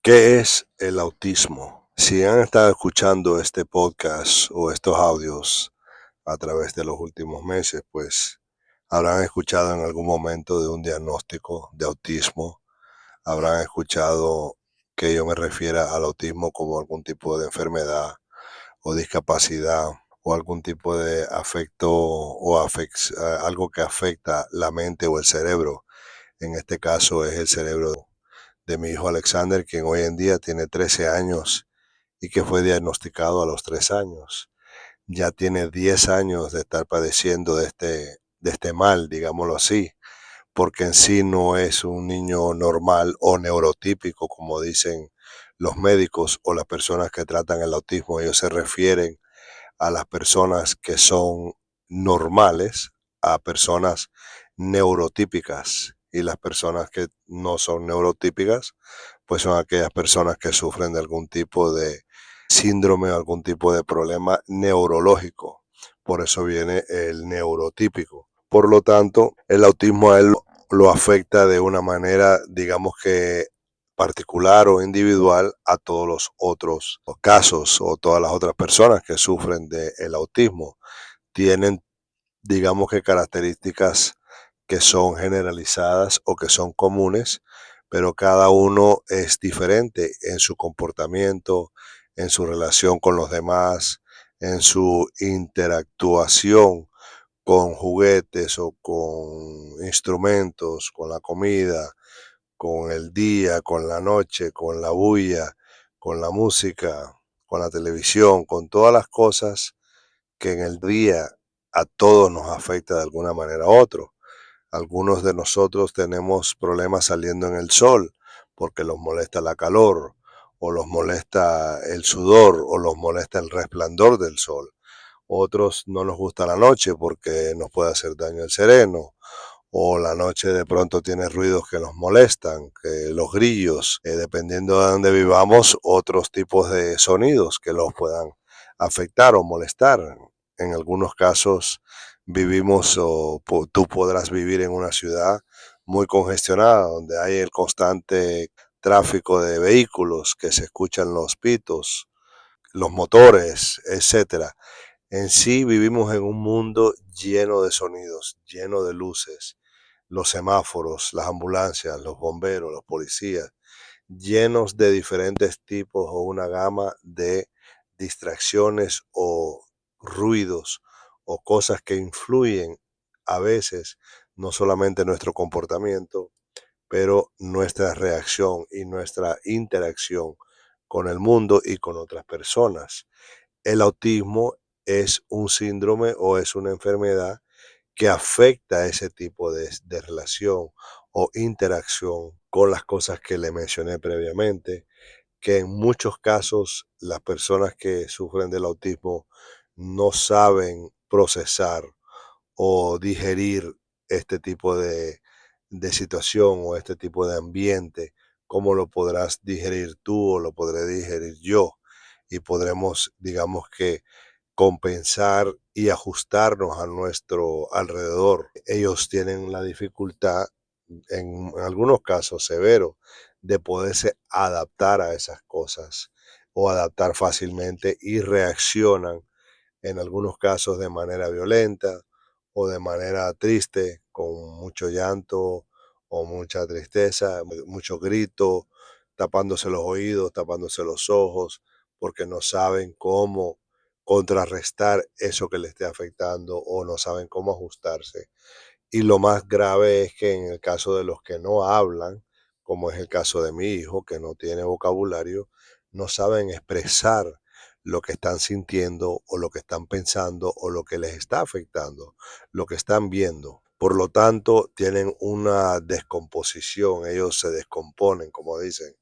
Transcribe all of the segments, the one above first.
¿Qué es el autismo? Si han estado escuchando este podcast o estos audios a través de los últimos meses, pues habrán escuchado en algún momento de un diagnóstico de autismo, habrán escuchado que yo me refiera al autismo como algún tipo de enfermedad o discapacidad o algún tipo de afecto o algo que afecta la mente o el cerebro. En este caso es el cerebro de mi hijo Alexander, quien hoy en día tiene 13 años y que fue diagnosticado a los 3 años. Ya tiene 10 años de estar padeciendo de este mal, digámoslo así, porque en sí no es un niño normal o neurotípico, como dicen los médicos o las personas que tratan el autismo. Ellos se refieren a las personas que son normales, a personas neurotípicas. Y las personas que no son neurotípicas, pues son aquellas personas que sufren de algún tipo de síndrome o algún tipo de problema neurológico. Por eso viene el neurotípico. Por lo tanto, el autismo a él lo afecta de una manera, digamos que particular o individual a todos los otros casos o todas las otras personas que sufren del autismo. Tienen, digamos que características que son generalizadas o que son comunes, pero cada uno es diferente en su comportamiento, en su relación con los demás, en su interactuación con juguetes o con instrumentos, con la comida, con el día, con la noche, con la bulla, con la música, con la televisión, con todas las cosas que en el día a todos nos afecta de alguna manera u otro. Algunos de nosotros tenemos problemas saliendo en el sol porque los molesta la calor, o los molesta el sudor, o los molesta el resplandor del sol. Otros no nos gusta la noche porque nos puede hacer daño el sereno, o la noche de pronto tiene ruidos que nos molestan, que los grillos, dependiendo de donde vivamos, otros tipos de sonidos que los puedan afectar o molestar. En algunos casos vivimos o tú podrás vivir en una ciudad muy congestionada, donde hay el constante tráfico de vehículos, que se escuchan los pitos, los motores, etcétera. En sí vivimos en un mundo lleno de sonidos, lleno de luces, los semáforos, las ambulancias, los bomberos, los policías, llenos de diferentes tipos o una gama de distracciones o ruidos o cosas que influyen a veces no solamente nuestro comportamiento, pero nuestra reacción y nuestra interacción con el mundo y con otras personas. El autismo es un síndrome o es una enfermedad que afecta ese tipo de relación o interacción con las cosas que le mencioné previamente, que en muchos casos las personas que sufren del autismo no saben procesar o digerir este tipo de situación o este tipo de ambiente. ¿Cómo lo podrás digerir tú o lo podré digerir yo? Y podremos, digamos que, compensar y ajustarnos a nuestro alrededor. Ellos tienen la dificultad, en algunos casos severos, de poderse adaptar a esas cosas o adaptar fácilmente y reaccionan en algunos casos de manera violenta o de manera triste, con mucho llanto o mucha tristeza, mucho grito, tapándose los oídos, tapándose los ojos, porque no saben cómo contrarrestar eso que le esté afectando o no saben cómo ajustarse. Y lo más grave es que en el caso de los que no hablan, como es el caso de mi hijo, que no tiene vocabulario, no saben expresar lo que están sintiendo o lo que están pensando o lo que les está afectando, lo que están viendo. Por lo tanto, tienen una descomposición, ellos se descomponen, como dicen,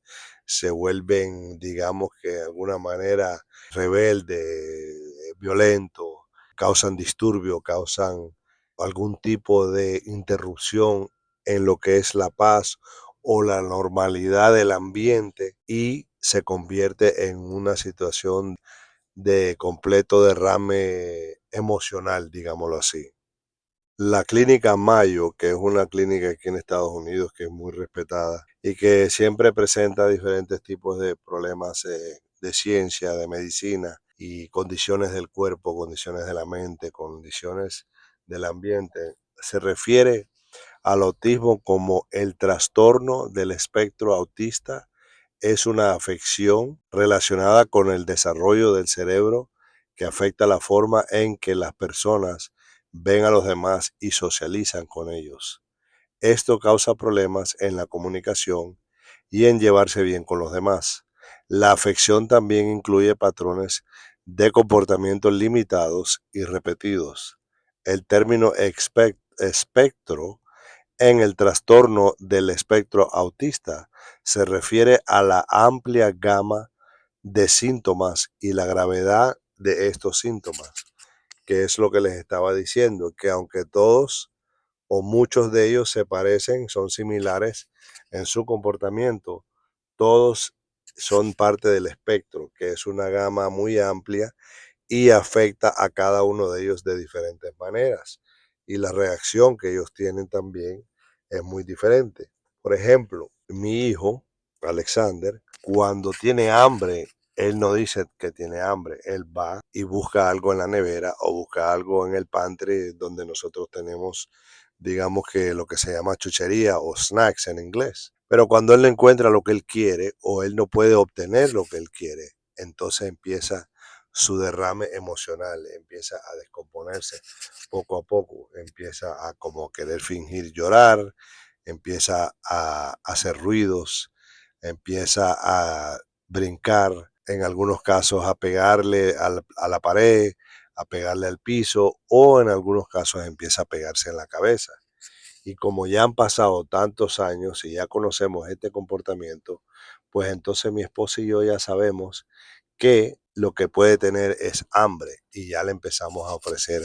se vuelven, digamos que de alguna manera rebelde, violento, causan disturbio, causan algún tipo de interrupción en lo que es la paz o la normalidad del ambiente y se convierte en una situación de completo derrame emocional, digámoslo así. La clínica Mayo, que es una clínica aquí en Estados Unidos que es muy respetada, y que siempre presenta diferentes tipos de problemas de ciencia, de medicina y condiciones del cuerpo, condiciones de la mente, condiciones del ambiente. Se refiere al autismo como el trastorno del espectro autista. Es una afección relacionada con el desarrollo del cerebro que afecta la forma en que las personas ven a los demás y socializan con ellos. Esto causa problemas en la comunicación y en llevarse bien con los demás. La afección también incluye patrones de comportamientos limitados y repetidos. El término espectro en el trastorno del espectro autista se refiere a la amplia gama de síntomas y la gravedad de estos síntomas, que es lo que les estaba diciendo, que aunque todos o muchos de ellos se parecen, son similares en su comportamiento, todos son parte del espectro, que es una gama muy amplia y afecta a cada uno de ellos de diferentes maneras. Y la reacción que ellos tienen también es muy diferente. Por ejemplo, mi hijo, Alexander, cuando tiene hambre, él no dice que tiene hambre, él va y busca algo en la nevera o busca algo en el pantry donde nosotros tenemos, digamos que lo que se llama chuchería o snacks en inglés. Pero cuando él no encuentra lo que él quiere o él no puede obtener lo que él quiere, entonces empieza su derrame emocional, empieza a descomponerse poco a poco, empieza a como querer fingir llorar, empieza a hacer ruidos, empieza a brincar, en algunos casos a pegarle a la pared, a pegarle al piso o en algunos casos empieza a pegarse en la cabeza. Y como ya han pasado tantos años y ya conocemos este comportamiento, pues entonces mi esposa y yo ya sabemos que lo que puede tener es hambre y ya le empezamos a ofrecer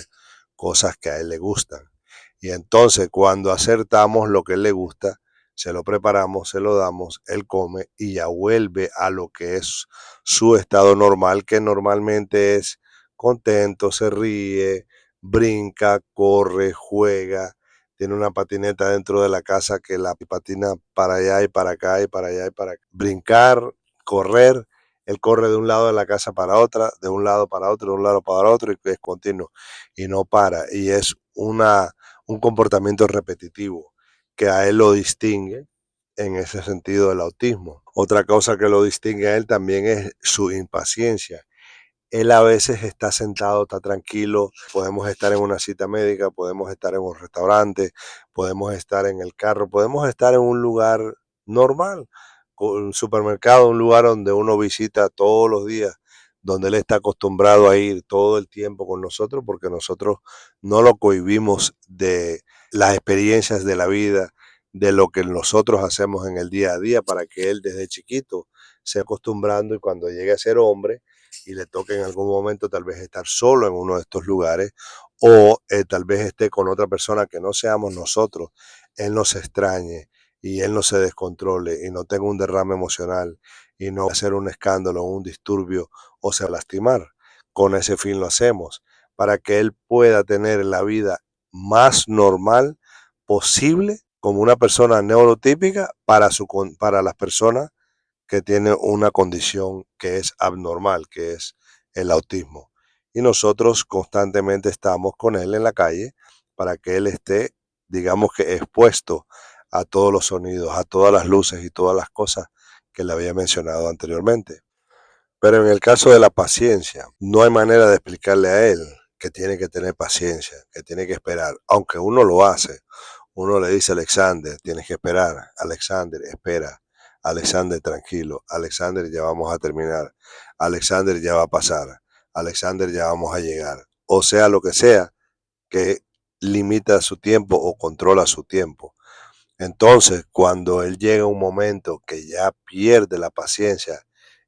cosas que a él le gustan. Y entonces cuando acertamos lo que a él le gusta, se lo preparamos, se lo damos, él come y ya vuelve a lo que es su estado normal, que normalmente es contento, se ríe, brinca, corre, juega, tiene una patineta dentro de la casa que la patina para allá y para acá y para allá y para acá. Brincar, correr, él corre de un lado de la casa para otra, de un lado para otro, de un lado para otro y es continuo y no para. Y es un comportamiento repetitivo que a él lo distingue en ese sentido del autismo. Otra cosa que lo distingue a él también es su impaciencia. Él a veces está sentado, está tranquilo, podemos estar en una cita médica, podemos estar en un restaurante, podemos estar en el carro, podemos estar en un lugar normal, un supermercado, un lugar donde uno visita todos los días, donde él está acostumbrado a ir todo el tiempo con nosotros, porque nosotros no lo cohibimos de las experiencias de la vida, de lo que nosotros hacemos en el día a día, para que él desde chiquito se acostumbrando y cuando llegue a ser hombre, y le toque en algún momento tal vez estar solo en uno de estos lugares o tal vez esté con otra persona que no seamos nosotros, él no se extrañe y él no se descontrole y no tenga un derrame emocional y no hacer un escándalo, un disturbio o se lastimar. Con ese fin lo hacemos, para que él pueda tener la vida más normal posible como una persona neurotípica para las personas que tiene una condición que es abnormal, que es el autismo. Y nosotros constantemente estamos con él en la calle para que él esté, digamos que expuesto a todos los sonidos, a todas las luces y todas las cosas que le había mencionado anteriormente. Pero en el caso de la paciencia, no hay manera de explicarle a él que tiene que tener paciencia, que tiene que esperar, aunque uno lo hace. Uno le dice a Alexander, tienes que esperar. Alexander, espera. Alexander, tranquilo. Alexander, ya vamos a terminar. Alexander, ya va a pasar. Alexander, ya vamos a llegar. O sea, lo que sea que limita su tiempo o controla su tiempo. Entonces, cuando él llega a un momento que ya pierde la paciencia,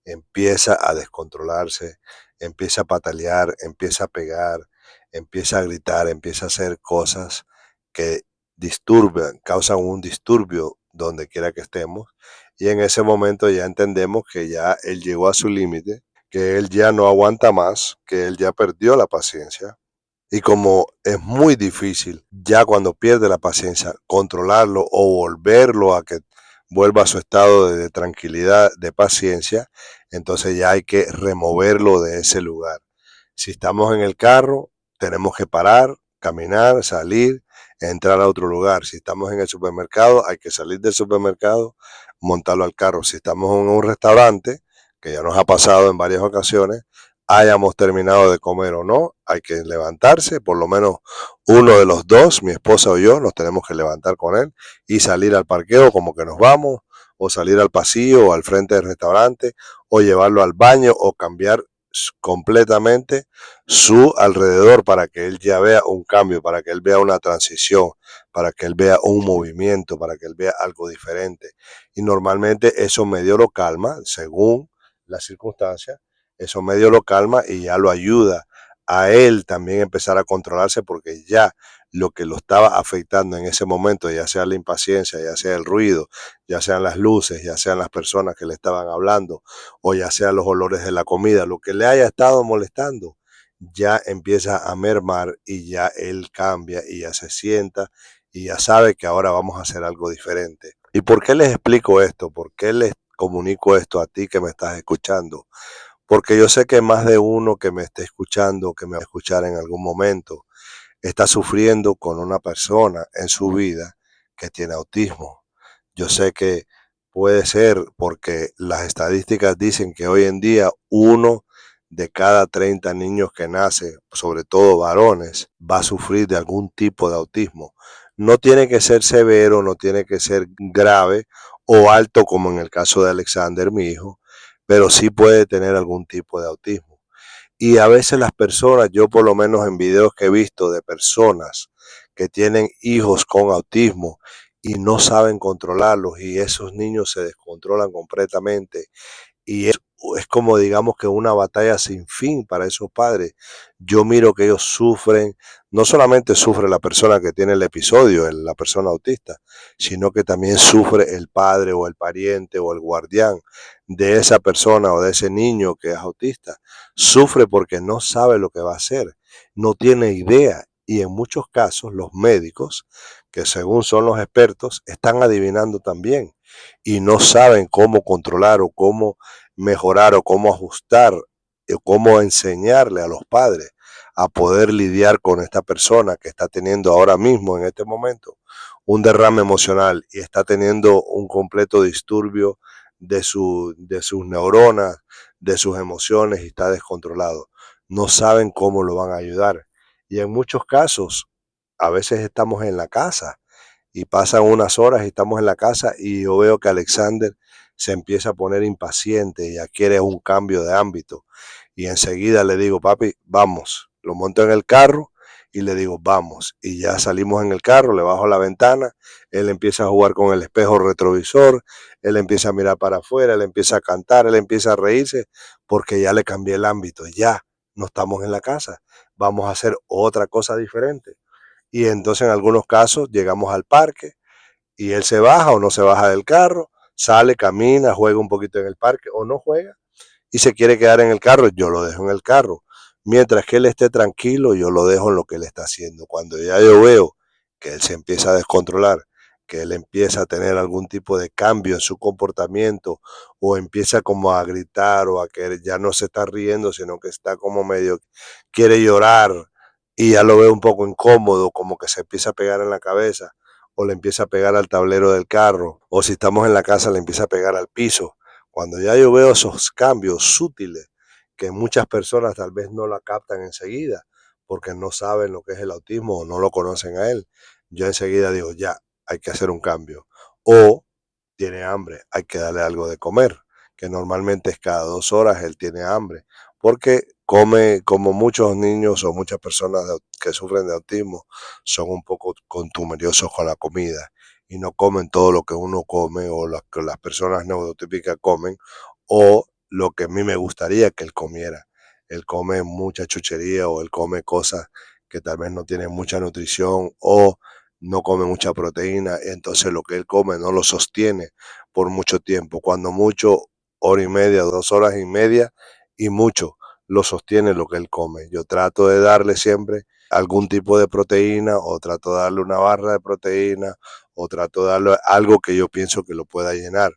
empieza a descontrolarse, empieza a patalear, empieza a pegar, empieza a gritar, empieza a hacer cosas que disturban, causan un disturbio donde quiera que estemos. Y en ese momento ya entendemos que ya él llegó a su límite, que él ya no aguanta más, que él ya perdió la paciencia y como es muy difícil ya cuando pierde la paciencia controlarlo o volverlo a que vuelva a su estado de tranquilidad, de paciencia, entonces ya hay que removerlo de ese lugar. Si estamos en el carro, tenemos que parar, caminar, salir, entrar a otro lugar. Si estamos en el supermercado, hay que salir del supermercado, montarlo al carro. Si estamos en un restaurante, que ya nos ha pasado en varias ocasiones, hayamos terminado de comer o no, hay que levantarse, por lo menos uno de los dos, mi esposa o yo, nos tenemos que levantar con él y salir al parqueo como que nos vamos, o salir al pasillo o al frente del restaurante, o llevarlo al baño o cambiar completamente su alrededor para que él ya vea un cambio, para que él vea una transición, para que él vea un movimiento, para que él vea algo diferente. Y normalmente eso medio lo calma, según las circunstancias, eso medio lo calma y ya lo ayuda a él también empezar a controlarse porque ya lo que lo estaba afectando en ese momento, ya sea la impaciencia, ya sea el ruido, ya sean las luces, ya sean las personas que le estaban hablando, o ya sean los olores de la comida, lo que le haya estado molestando, ya empieza a mermar y ya él cambia y ya se sienta y ya sabe que ahora vamos a hacer algo diferente. ¿Y por qué les explico esto? ¿Por qué les comunico esto a ti que me estás escuchando? Porque yo sé que más de uno que me esté escuchando, que me va a escuchar en algún momento, está sufriendo con una persona en su vida que tiene autismo. Yo sé que puede ser porque las estadísticas dicen que hoy en día uno de cada 30 niños que nace, sobre todo varones, va a sufrir de algún tipo de autismo. No tiene que ser severo, no tiene que ser grave o alto como en el caso de Alexander, mi hijo, pero sí puede tener algún tipo de autismo. Y a veces las personas, yo por lo menos en videos que he visto de personas que tienen hijos con autismo y no saben controlarlos y esos niños se descontrolan completamente y es como digamos que una batalla sin fin para esos padres. Yo miro que ellos sufren, no solamente sufre la persona que tiene el episodio, la persona autista, sino que también sufre el padre o el pariente o el guardián de esa persona o de ese niño que es autista. Sufre porque no sabe lo que va a hacer, no tiene idea y en muchos casos los médicos, que según son los expertos, están adivinando también y no saben cómo controlar o cómo mejorar o cómo ajustar o cómo enseñarle a los padres a poder lidiar con esta persona que está teniendo ahora mismo, en este momento, un derrame emocional y está teniendo un completo disturbio de sus neuronas, de sus emociones y está descontrolado. No saben cómo lo van a ayudar. Y en muchos casos, a veces estamos en la casa y pasan unas horas y estamos en la casa y yo veo que Alexander se empieza a poner impaciente y ya quiere un cambio de ámbito. Y enseguida le digo, papi, vamos. Lo monto en el carro y le digo, vamos. Y ya salimos en el carro, le bajo la ventana, él empieza a jugar con el espejo retrovisor, él empieza a mirar para afuera, él empieza a cantar, él empieza a reírse, porque ya le cambié el ámbito, ya no estamos en la casa, vamos a hacer otra cosa diferente. Y entonces en algunos casos llegamos al parque y él se baja o no se baja del carro, sale, camina, juega un poquito en el parque o no juega y se quiere quedar en el carro, yo lo dejo en el carro. Mientras que él esté tranquilo, yo lo dejo en lo que él está haciendo. Cuando ya yo veo que él se empieza a descontrolar, que él empieza a tener algún tipo de cambio en su comportamiento o empieza como a gritar o a que ya no se está riendo, sino que está como medio, quiere llorar y ya lo veo un poco incómodo, como que se empieza a pegar en la cabeza o le empieza a pegar al tablero del carro o si estamos en la casa le empieza a pegar al piso. Cuando ya yo veo esos cambios sutiles que muchas personas tal vez no la captan enseguida porque no saben lo que es el autismo o no lo conocen a él, yo enseguida digo, ya, hay que hacer un cambio. O tiene hambre, hay que darle algo de comer, que normalmente es cada 2 horas él tiene hambre, porque come como muchos niños o muchas personas que sufren de autismo, son un poco contumeliosos con la comida y no comen todo lo que uno come o lo que las personas neurotípicas comen o lo que a mí me gustaría que él comiera. Él come mucha chuchería o él come cosas que tal vez no tienen mucha nutrición o no come mucha proteína, entonces lo que él come no lo sostiene por mucho tiempo, cuando mucho, hora y media, 2 horas y media y mucho lo sostiene lo que él come. Yo trato de darle siempre algún tipo de proteína, o trato de darle una barra de proteína, o trato de darle algo que yo pienso que lo pueda llenar.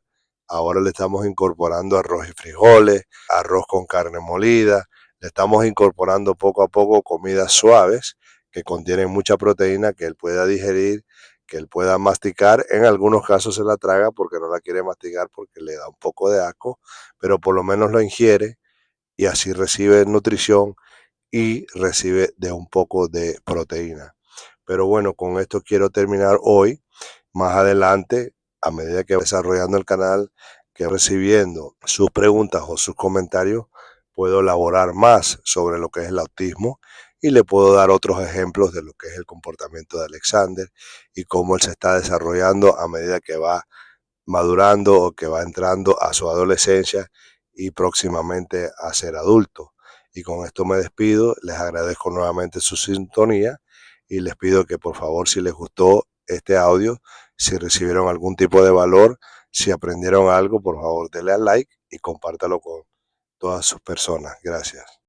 Ahora le estamos incorporando arroz y frijoles, arroz con carne molida, le estamos incorporando poco a poco comidas suaves que contienen mucha proteína que él pueda digerir, que él pueda masticar. En algunos casos se la traga porque no la quiere masticar porque le da un poco de asco, pero por lo menos lo ingiere y así recibe nutrición y recibe de un poco de proteína. Pero bueno, con esto quiero terminar hoy. Más adelante, a medida que va desarrollando el canal, que recibiendo sus preguntas o sus comentarios, puedo elaborar más sobre lo que es el autismo y le puedo dar otros ejemplos de lo que es el comportamiento de Alexander y cómo él se está desarrollando a medida que va madurando o que va entrando a su adolescencia y próximamente a ser adulto. Y con esto me despido, les agradezco nuevamente su sintonía y les pido que por favor, si les gustó este audio, si recibieron algún tipo de valor, si aprendieron algo, por favor denle al like y compártalo con todas sus personas. Gracias.